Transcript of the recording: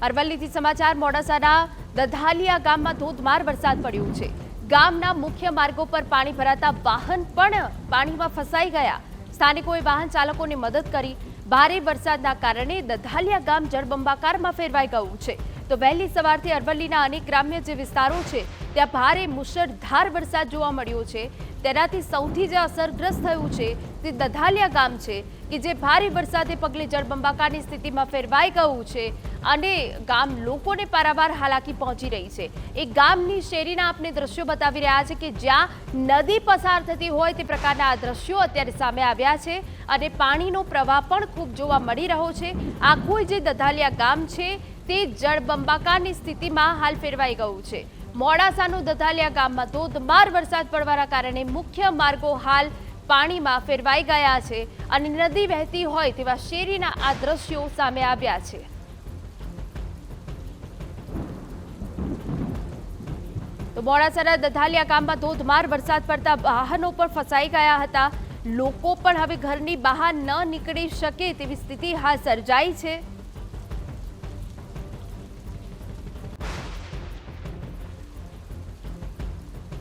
અરવલ્લીથી સમાચાર મોડાસાના દધાલિયા ગામમાં ધોધમાર વરસાદ પડ્યો છે। ગામના મુખ્ય માર્ગો પર પાણી ભરાતા વાહન પણ પાણીમાં ફસાઈ ગયા। સ્થાનિકોએ વાહન ચાલકોને મદદ કરી। ભારે વરસાદના કારણે દધાલિયા ગામ જળબંબાકારમાં ફેરવાઈ ગયું છે। તો વહેલી સવારથી અરવલ્લીના અનેક ગ્રામ્ય જે વિસ્તારો છે ત્યાં ભારે મુશળધાર વરસાદ જોવા મળ્યો છે। તેનાથી સૌથી જે અસરગ્રસ્ત થયું છે તે દધાલિયા ગામ છે કે જે ભારે વરસાદે પગલે જળબંબાકારની સ્થિતિમાં ફેરવાઈ ગયું છે અને ગામ લોકોને પારાવાર હાલાકી પહોંચી રહી છે। એક ગામની શેરીના આપણે દ્રશ્યો બતાવી રહ્યા છે કે જ્યાં નદી પસાર થતી હોય તે પ્રકારના આ દ્રશ્યો અત્યારે સામે આવ્યા છે અને પાણીનો પ્રવાહ પણ ખૂબ જોવા મળી રહ્યો છે। આખું જે દધાલિયા ગામ છે તે જળબંબાકારની સ્થિતિમાં હાલ ફેરવાઈ ગયું છે। મોડાસાનું દધાલિયા ગામમાં ધોધમાર વરસાદ પડવાના કારણે મુખ્ય માર્ગો હાલ પાણીમાં ફેરવાઈ ગયા છે અને નદી વહેતી હોય તેવા શેરીના આ દ્રશ્યો સામે આવ્યા છે। તો મોડાસાના દધાલિયા ગામમાં ધોધમાર વરસાદ પડતા વાહનો પણ ફસાઈ ગયા હતા। લોકો પણ હવે ઘરની બહાર ન નીકળી શકે તેવી સ્થિતિ હાલ સર્જાઈ છે।